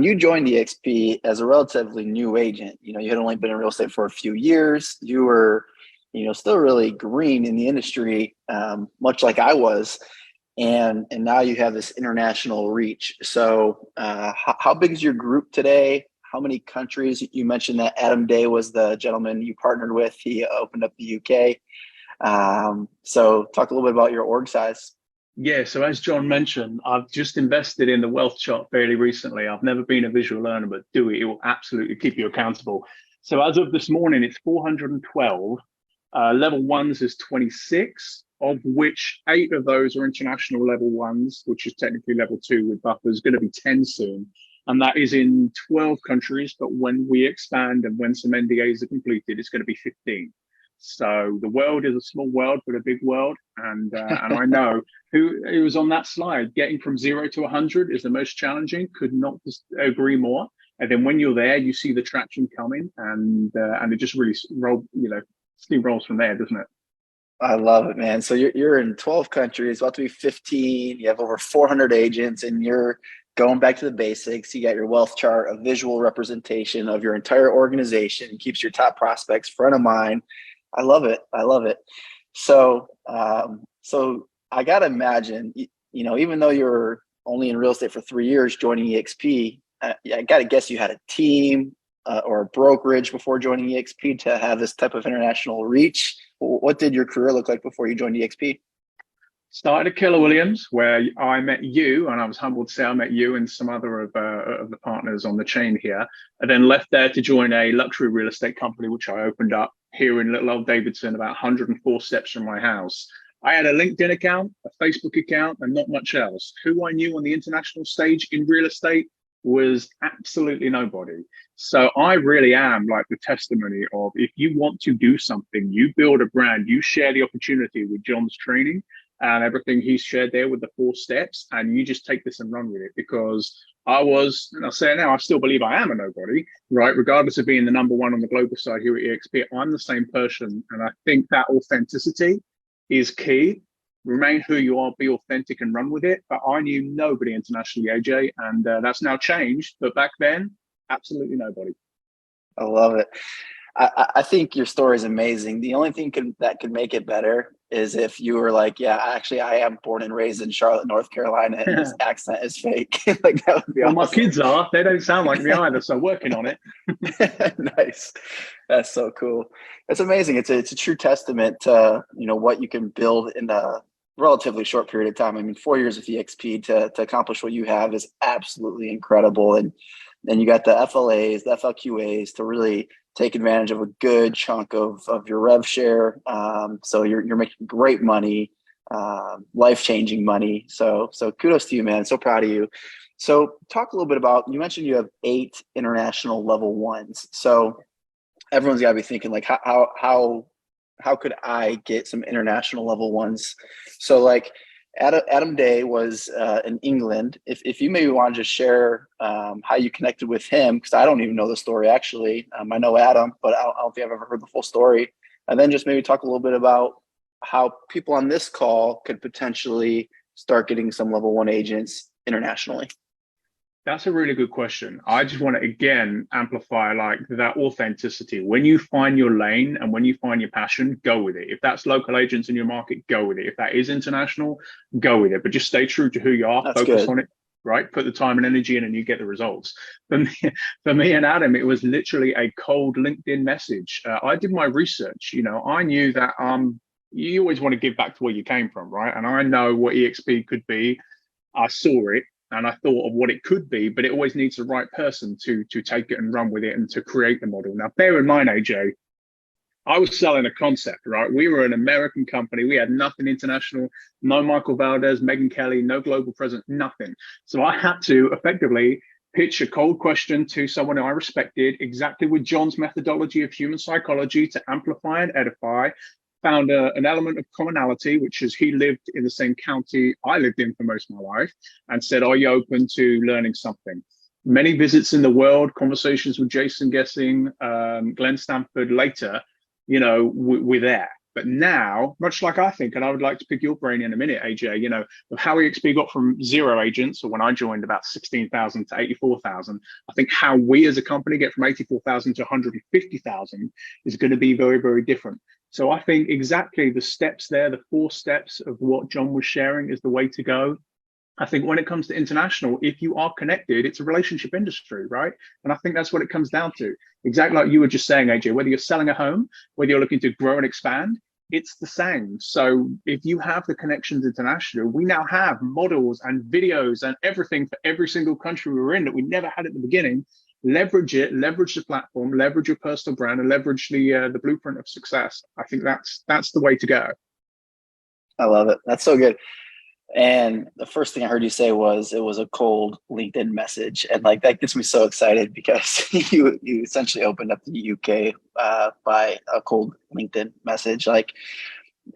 You joined eXp as a relatively new agent. You had only been in real estate for a few years. You were, still really green in the industry, much like I was. And now you have this international reach. So, how big is your group today? How many countries? You mentioned that Adam Day was the gentleman you partnered with. He opened up the UK. So, talk a little bit about your org size. Yeah, so as John mentioned, I've just invested in the wealth chart fairly recently. I've never been a visual learner, but do it. It will absolutely keep you accountable. So as of this morning, it's 412. Level ones is 26, of which 8 of those are international level ones, which is technically level 2 with buffers, going to be 10 soon. And that is in 12 countries. But when we expand and when some NDAs are completed, it's going to be 15. So the world is a small world, but a big world. And I know who was on that slide. Getting from 0 to 100 is the most challenging. Could not agree more. And then when you're there, you see the traction coming, and it just really steamrolls from there, doesn't it? I love it, man. So you're in 12 countries, about to be 15. You have over 400 agents, and you're going back to the basics. You got your wealth chart, a visual representation of your entire organization, keeps your top prospects front of mind. I love it. I love it. So, so I gotta imagine, even though you're only in real estate for 3 years, joining eXp, I gotta guess you had a team or a brokerage before joining eXp to have this type of international reach. What did your career look like before you joined eXp? Started at Keller Williams, where I met you, and I was humbled to say I met you and some other of the partners on the chain here. I then left there to join a luxury real estate company, which I opened up here in little old Davidson, about 104 steps from my house. I had a LinkedIn account, a Facebook account, and not much else. Who I knew on the international stage in real estate was absolutely nobody. So I really am like the testimony of, if you want to do something, you build a brand, you share the opportunity with John's training and everything he's shared there with the 4 steps, and you just take this and run with it. Because I was, and I'll say it now, I still believe I am a nobody, right? Regardless of being the number 1 on the global side here at eXp, I'm the same person. And I think that authenticity is key. Remain who you are, be authentic and run with it. But I knew nobody internationally, AJ, and that's now changed. But back then, absolutely nobody. I love it. I think your story is amazing. The only thing that could make it better is if you were like, yeah, actually, I am born and raised in Charlotte, North Carolina, and this accent is fake. Like, that would be Well, awesome. my kids are. They don't sound like me either, so working on it. Nice. That's so cool. It's amazing. It's a true testament to, what you can build in a relatively short period of time. I mean, 4 years with eXp to accomplish what you have is absolutely incredible. And then you got the FLAs, the FLQAs to really take advantage of a good chunk of your rev share. So you're making great money, life-changing money. So kudos to you, man. So proud of you. So talk a little bit about, you mentioned you have 8 international level ones. So everyone's got to be thinking, like, how could I get some international level ones? So like Adam Day was in England. If you maybe want to just share how you connected with him, because I don't even know the story actually. I know Adam, but I don't think I've ever heard the full story. And then just maybe talk a little bit about how people on this call could potentially start getting some level 1 agents internationally. That's a really good question. I just want to again amplify like that authenticity. When you find your lane and when you find your passion, go with it. If that's local agents in your market, go with it. If that is international, go with it. But just stay true to who you are, That's focus good. on it, right? Put the time and energy in and you get the results. For me and Adam, it was literally a cold LinkedIn message. I did my research. I knew that you always want to give back to where you came from, right? And I know what eXp could be. I saw it. And I thought of what it could be, but it always needs the right person to take it and run with it and to create the model. Now, bear in mind, AJ, I was selling a concept, right? We were an American company. We had nothing international, no Michael Valdez, Megan Kelly, no global presence, nothing. So I had to effectively pitch a cold question to someone I respected, exactly with John's methodology of human psychology to amplify and edify. Found an element of commonality, which is he lived in the same county I lived in for most of my life, and said, are you open to learning something? Many visits in the world, conversations with Jason Gessing, Glenn Stanford later, we're there. But now, much like I think, and I would like to pick your brain in a minute, AJ, you know, of how eXp got from 0 agents, or when I joined about 16,000 to 84,000, I think how we as a company get from 84,000 to 150,000 is going to be very, very different. So I think exactly the steps there, the 4 steps of what John was sharing is the way to go. I think when it comes to international, if you are connected, it's a relationship industry, right? And I think that's what it comes down to. Exactly like you were just saying, AJ, whether you're selling a home, whether you're looking to grow and expand, it's the same. So if you have the connections international, we now have models and videos and everything for every single country we're in that we never had at the beginning. Leverage it, leverage the platform, leverage your personal brand, and leverage the blueprint of success. I think that's the way to go. I love it. That's so good. And the first thing I heard you say was it was a cold LinkedIn message, and like that gets me so excited because you essentially opened up the UK by a cold LinkedIn message, like,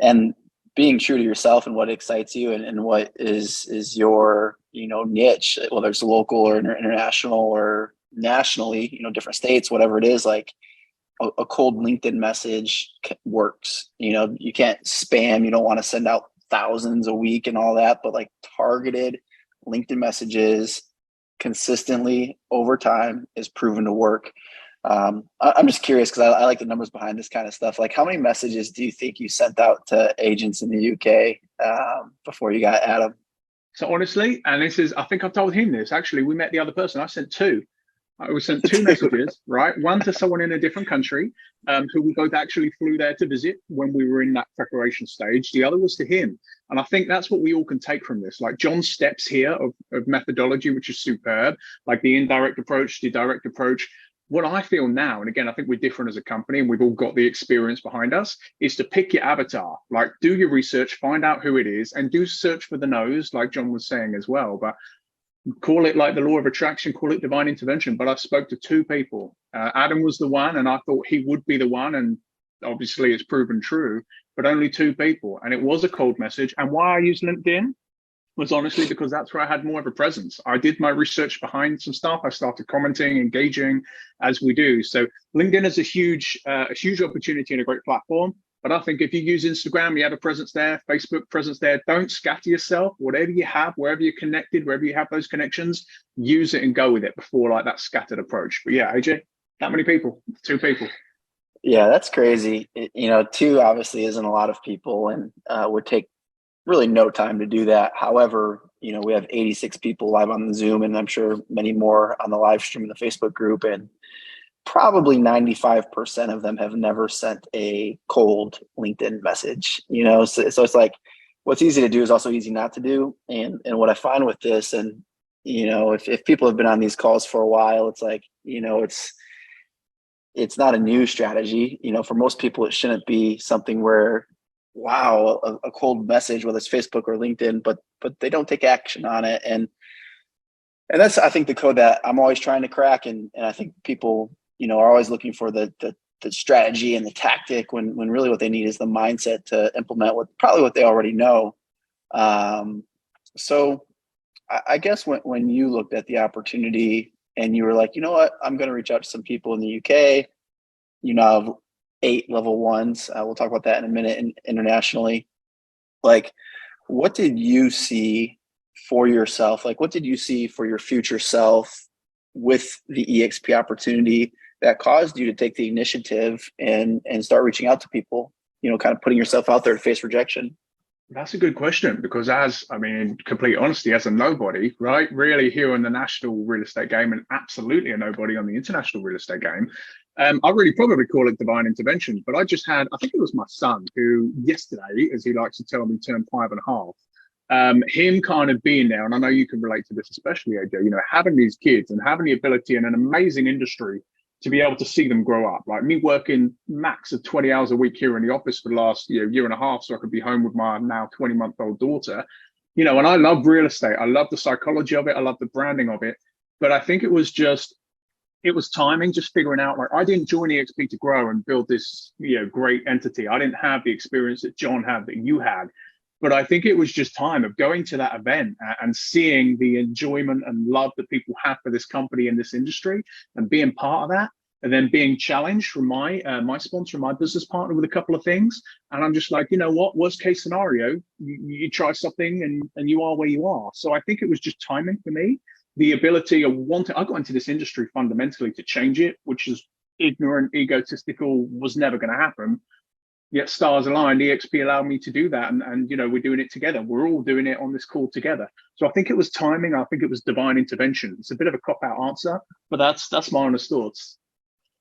and being true to yourself and what excites you and what is your niche, whether it's local or international or nationally, different states, whatever it is, like a cold LinkedIn message works. You can't spam. You don't want to send out thousands a week and all that, but like targeted LinkedIn messages consistently over time is proven to work. I'm just curious because I like the numbers behind this kind of stuff. Like, how many messages do you think you sent out to agents in the UK before you got Adam? So honestly, and this is, I think I've told him this, actually, we met the other person. I sent 2. I was sent 2 messages, right? One to someone in a different country who we both actually flew there to visit when we were in that preparation stage. The other was to him. And I think that's what we all can take from this. Like John's steps here of methodology, which is superb, like the indirect approach, the direct approach. What I feel now, and again, I think we're different as a company and we've all got the experience behind us, is to pick your avatar, like do your research, find out who it is, and do search for the no's, like John was saying as well. But call it like the law of attraction, call it divine intervention. But I spoke to 2 people. Adam was the one, and I thought he would be the one. And obviously it's proven true, but only 2 people. And it was a cold message. And why I used LinkedIn was honestly because that's where I had more of a presence. I did my research behind some stuff. I started commenting, engaging as we do. So LinkedIn is a huge opportunity and a great platform. But I think if you use Instagram, you have a presence there, Facebook presence there, don't scatter yourself. Whatever you have, wherever you're connected, wherever you have those connections, use it and go with it before like that scattered approach. But yeah, AJ, that many people, 2 people. Yeah, that's crazy. 2 obviously isn't a lot of people and would take really no time to do that. However, we have 86 people live on the Zoom, and I'm sure many more on the live stream in the Facebook group, and probably 95% of them have never sent a cold LinkedIn message. So it's like what's easy to do is also easy not to do. And what I find with this, and if people have been on these calls for a while, it's like it's not a new strategy. For most people, it shouldn't be something where, wow, a cold message, whether it's Facebook or LinkedIn, but they don't take action on it. And that's, I think, the code that I'm always trying to crack. And I think people, are always looking for the strategy and the tactic when really what they need is the mindset to implement what they already know. So I guess when you looked at the opportunity and you were like, you know what, I'm going to reach out to some people in the UK, have 8 level 1s. We'll talk about that in a minute. And internationally, like, what did you see for yourself? Like, what did you see for your future self with the eXp opportunity that caused you to take the initiative and start reaching out to people, kind of putting yourself out there to face rejection? That's a good question because in complete honesty, as a nobody, right, really here in the national real estate game and absolutely a nobody on the international real estate game, I really probably call it divine intervention. But I think it was my son who yesterday, as he likes to tell me, turned 5.5. Him kind of being there, and I know you can relate to this, especially AJ, having these kids and having the ability in an amazing industry to be able to see them grow up. Like me working max of 20 hours a week here in the office for the last year and a half, so I could be home with my now 20-month-old daughter. And I love real estate. I love the psychology of it. I love the branding of it. But I think it was timing, just figuring out, like, I didn't join eXp to grow and build this, great entity. I didn't have the experience that John had, that you had. But I think it was just time of going to that event and seeing the enjoyment and love that people have for this company and this industry and being part of that. and then being challenged from my sponsor, my business partner, with a couple of things. And I'm just like, you know what, worst case scenario, you try something and you are where you are. So I think it was just timing for me, the ability of wanting. I got into this industry fundamentally to change it, which is ignorant, egotistical, was never going to happen. Yet stars aligned, eXp allowed me to do that, and you know, we're doing it together. We're all doing it on this call together. So I think it was timing. I think it was divine intervention. It's a bit of a cop out answer, but that's my honest thoughts.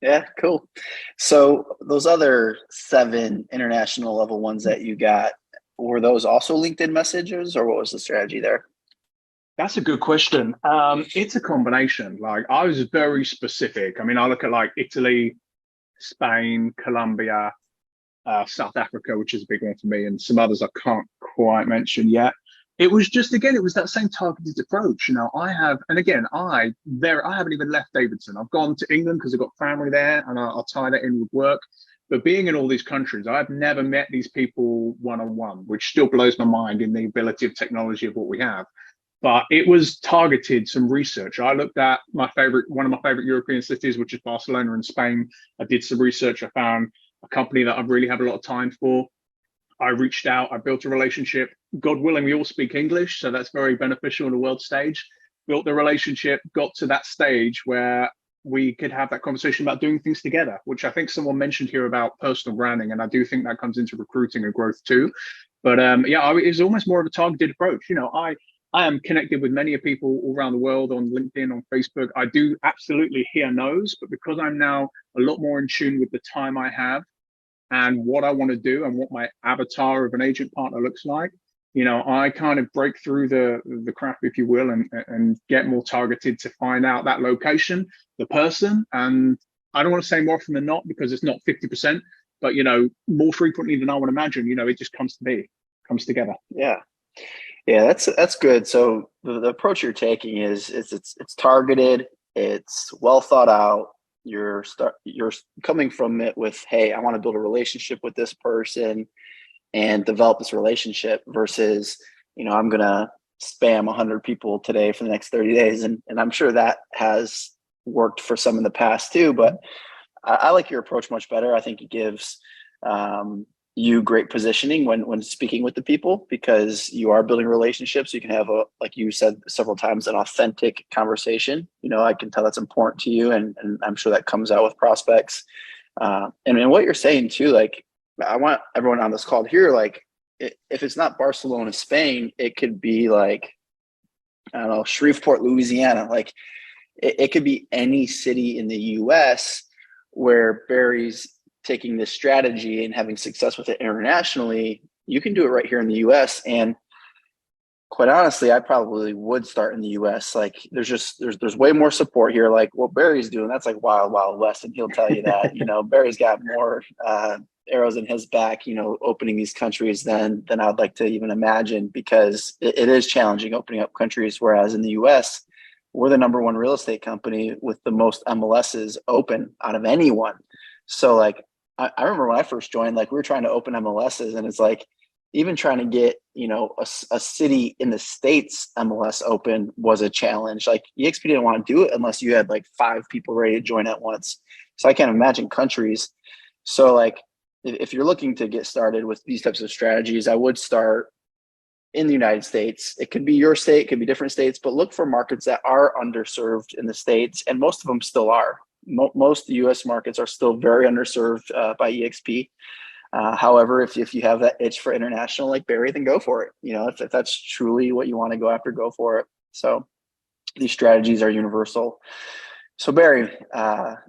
Yeah, cool. So those other 7 international level ones that you got, were those also LinkedIn messages, or what was the strategy there? That's a good question. It's a combination. Like, I was very specific. I mean, I look at like Italy, Spain, Colombia, South Africa, which is a big one for me, and some others I can't quite mention yet. It was just, again, it was that same targeted approach. You know, I have, and again, I haven't even left Davidson. I've gone to England because I've got family there, and I'll tie that in with work. But being in all these countries, I've never met these people one-on-one, which still blows my mind in the ability of technology of what we have. But it was targeted, some research. I looked at one of my favorite European cities, which is Barcelona in Spain. I did some research. I found a company that I really have a lot of time for. I reached out, I built a relationship. God willing, we all speak English, so that's very beneficial on the world stage. Built the relationship, got to that stage where we could have that conversation about doing things together, which I think someone mentioned here about personal branding, and I do think that comes into recruiting and growth too. But yeah, it was almost more of a targeted approach. You know, I am connected with many people all around the world on LinkedIn, on Facebook. I do absolutely hear no's, but because I'm now a lot more in tune with the time I have and what I want to do and what my avatar of an agent partner looks like, you know, I kind of break through the crap, if you will, and get more targeted to find out that location, the person. And I don't want to say more often than not, because it's not 50%, but, you know, more frequently than I would imagine, you know, it just comes together. Yeah. Yeah, that's good. So the approach you're taking is it's targeted, it's well thought out. You're coming from it with, hey, I want to build a relationship with this person and develop this relationship, versus, you know, I'm gonna spam 100 people today for the next 30 days. And I'm sure that has worked for some in the past too, but I like your approach much better. I think it gives you great positioning when speaking with the people, because you are building relationships. You can have like you said several times, an authentic conversation. You know, I can tell that's important to you, and I'm sure that comes out with prospects. And what you're saying too, like, I want everyone on this call to hear, like, if it's not Barcelona, Spain, it could be like, I don't know, Shreveport, Louisiana. Like, it could be any city in the US where Barry's taking this strategy and having success with it internationally. You can do it right here in the US. And quite honestly, I probably would start in the US. Like, there's way more support here. Like, what Barry's doing, that's like wild, wild west. And he'll tell you that, you know, Barry's got more arrows in his back, you know, opening these countries than I'd like to even imagine, because it is challenging opening up countries. Whereas in the US, we're the #1 real estate company with the most MLSs open out of anyone. So like, I remember when I first joined, like, we were trying to open MLSs, and it's like, even trying to get, you know, a city in the States MLS open was a challenge. Like, eXp didn't want to do it unless you had like 5 people ready to join at once. So I can't imagine countries. So like, if you're looking to get started with these types of strategies, I would start in the United States. It could be your state, it could be different states, but look for markets that are underserved in the States, and most of them still are. Most US markets are still very underserved by eXp. However, if you have that itch for international, like Barry, then go for it. You know, if that's truly what you want to go after, go for it. So these strategies are universal. So Barry,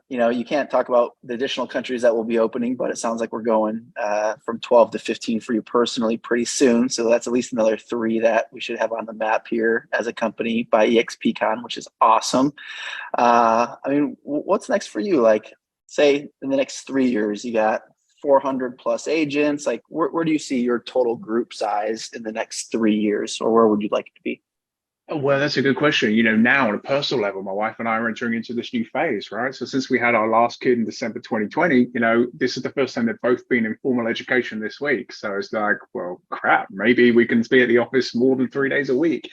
you know, you can't talk about the additional countries that will be opening, but it sounds like we're going from 12 to 15 for you personally pretty soon. So that's at least another 3 that we should have on the map here as a company by eXpCon, which is awesome. I mean, what's next for you? Like, say in the next 3 years, you got 400 plus agents. Like, where do you see your total group size in the next 3 years, or where would you like it to be? Oh, well, that's a good question. You know, now on a personal level, my wife and I are entering into this new phase, right? So since we had our last kid in December 2020, you know, this is the first time they've both been in formal education this week. So it's like, well, crap, maybe we can be at the office more than 3 days a week.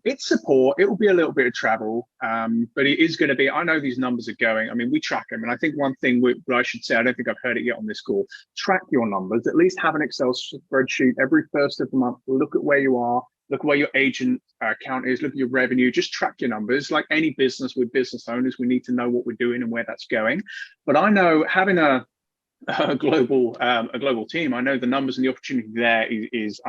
It's support. It will be a little bit of travel, but it is going to be. I know these numbers are going. I mean, we track them, and I think one thing I should say, I don't think I've heard it yet on this call. Track your numbers. At least have an Excel spreadsheet every first of the month. Look at where you are. Look at where your agent count is. Look at your revenue. Just track your numbers. Like any business with business owners, we need to know what we're doing and where that's going. But I know having a global team, I know the numbers and the opportunity there is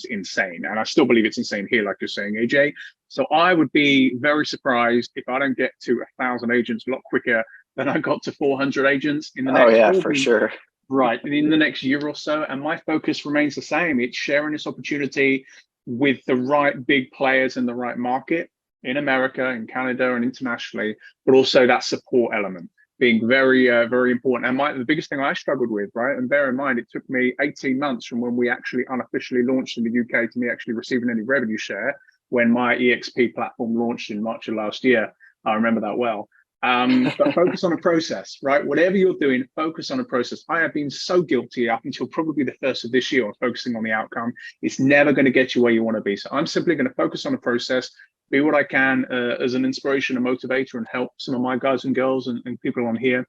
insane, and I still believe it's insane here, like you're saying, AJ. So I would be very surprised if I don't get to 1,000 agents a lot quicker than I got to 400 agents in the next. Oh yeah, for sure. Right, in the next year or so, and my focus remains the same. It's sharing this opportunity with the right big players in the right market in America, in Canada, and internationally, but also that support element being very, very important. And the biggest thing I struggled with, right? And bear in mind, it took me 18 months from when we actually unofficially launched in the UK to me actually receiving any revenue share when my eXp platform launched in March of last year. I remember that well. But focus on a process, right? Whatever you're doing, focus on a process. I have been so guilty up until probably the first of this year of focusing on the outcome. It's never going to get you where you want to be. So I'm simply going to focus on a process, be what I can as an inspiration, a motivator, and help some of my guys and girls and people on here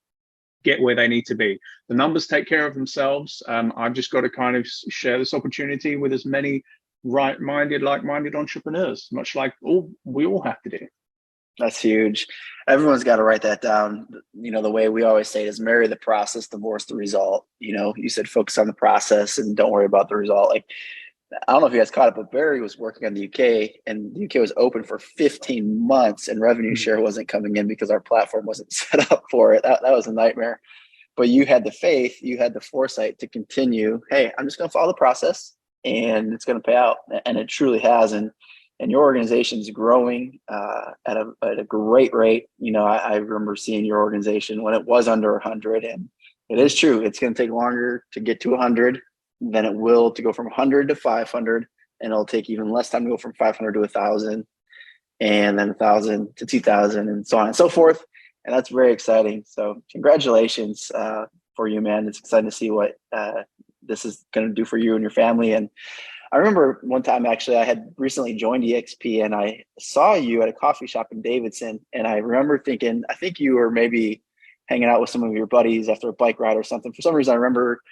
get where they need to be. The numbers take care of themselves. I've just got to kind of share this opportunity with as many like-minded entrepreneurs, much like we all have to do. That's huge. Everyone's got to write that down. The way we always say it is marry the process, divorce the result. You said focus on the process and don't worry about the result. Like, I don't know if you guys caught it, but Barry was working on the UK, and the UK was open for 15 months and revenue share wasn't coming in because our platform wasn't set up for it. That was a nightmare. But you had the faith, you had the foresight to continue. Hey, I'm just going to follow the process and it's going to pay out. And it truly has. And your organization is growing at a great rate. I remember seeing your organization when it was under 100, and it is true. It's going to take longer to get to 100 than it will to go from 100 to 500, and it'll take even less time to go from 500 to 1,000, and then 1,000 to 2,000, and so on and so forth. And that's very exciting. So congratulations for you, man. It's exciting to see what this is going to do for you and your family. And I remember one time, actually, I had recently joined eXp, and I saw you at a coffee shop in Davidson. And I remember thinking, I think you were maybe hanging out with some of your buddies after a bike ride or something. For some reason, I remember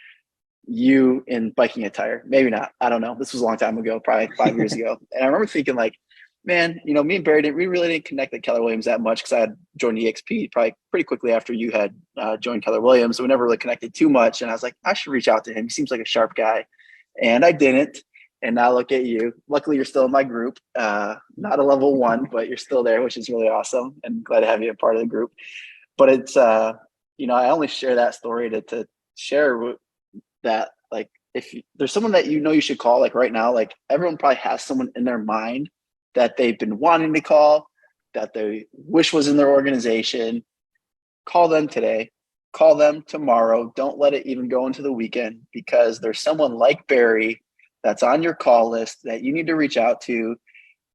you in biking attire. Maybe not. I don't know. This was a long time ago, probably like 5 years ago. And I remember thinking, like, man, me and Barry we really didn't connect at Keller Williams that much because I had joined eXp probably pretty quickly after you had joined Keller Williams. So we never really connected too much. And I was like, I should reach out to him. He seems like a sharp guy. And I didn't. And now look at you. Luckily, you're still in my group. Not a level 1, but you're still there, which is really awesome. And glad to have you a part of the group. But it's, I only share that story to share that, like, if there's someone that you should call, like right now, like everyone probably has someone in their mind that they've been wanting to call, that they wish was in their organization. Call them today. Call them tomorrow. Don't let it even go into the weekend, because there's someone like Barry that's on your call list that you need to reach out to.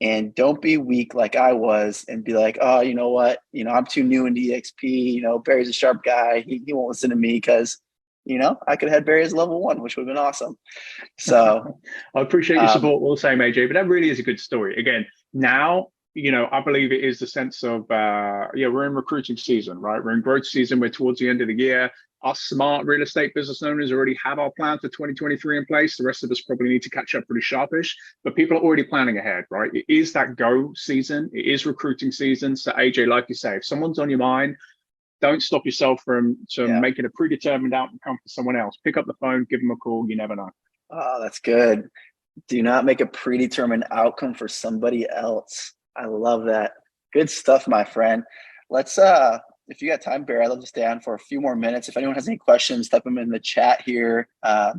And don't be weak like I was and be like, oh, you know what? I'm too new into eXp. Barry's a sharp guy. He won't listen to me because, I could have had Barry as level 1, which would have been awesome. So I appreciate your support all the same, AJ, but that really is a good story. Again, now, I believe it is the sense of, we're in recruiting season, right? We're in growth season. We're towards the end of the year. Us smart real estate business owners already have our plan for 2023 in place. The rest of us probably need to catch up pretty sharpish, but people are already planning ahead, right? It is that go season. It is recruiting season. So AJ, like you say, if someone's on your mind, don't stop yourself from making a predetermined outcome for someone else. Pick up the phone, give them a call. You never know. Oh, that's good. Do not make a predetermined outcome for somebody else. I love that. Good stuff, my friend. Let's if you got time, Barry, I'd love to stay on for a few more minutes. If anyone has any questions, type them in the chat here.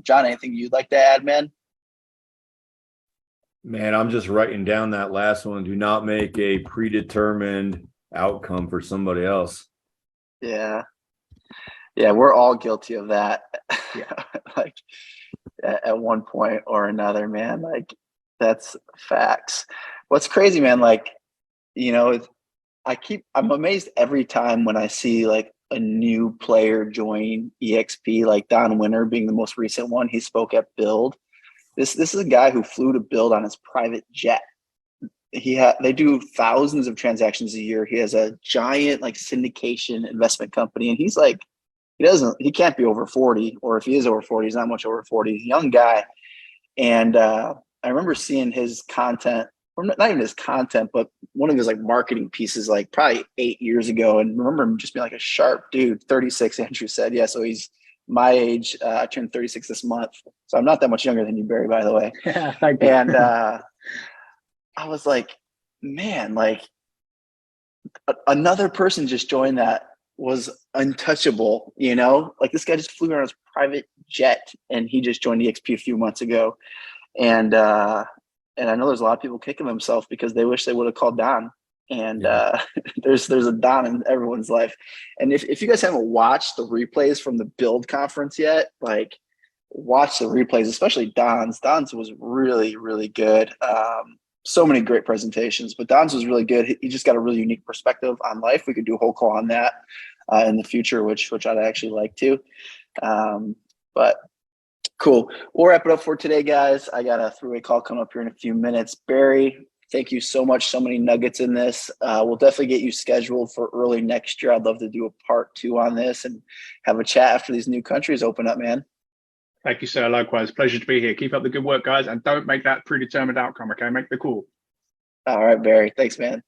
John, anything you'd like to add, man? Man, I'm just writing down that last one. Do not make a predetermined outcome for somebody else. Yeah. Yeah, we're all guilty of that. Like at one point or another, man. Like, that's facts. What's crazy, man, like, I'm amazed every time when I see like a new player join eXp, like Don Winter being the most recent one. He spoke at Build. This is a guy who flew to Build on his private jet. they do thousands of transactions a year. He has a giant like syndication investment company, and he's like, he can't be over 40, or if he is over 40, he's not much over 40. He's a young guy. And I remember seeing his content, or not even his content, but one of his like marketing pieces, like probably 8 years ago. And remember him just being like a sharp dude. 36, Andrew said. Yeah, so he's my age. I turned 36 this month, so I'm not that much younger than you, Barry, by the way. Yeah, thank you. And I was like, man, like another person just joined that was untouchable, you know? Like this guy just flew around his private jet, and he just joined eXp a few months ago. And I know there's a lot of people kicking themselves because they wish they would have called Don. And there's a Don in everyone's life. And if you guys haven't watched the replays from the Build conference yet, like watch the replays, especially Don's. Don's was really, really good. So many great presentations, but Don's was really good. He just got a really unique perspective on life. We could do a whole call on that in the future, which I'd actually like to. But cool. We'll wrap it up for today, guys. I got a three-way call coming up here in a few minutes. Barry, thank you so much. So many nuggets in this. We'll definitely get you scheduled for early next year. I'd love to do a part 2 on this and have a chat after these new countries open up, man. Thank you, sir. Likewise. Pleasure to be here. Keep up the good work, guys. And don't make that predetermined outcome, okay? Make the call. All right, Barry. Thanks, man.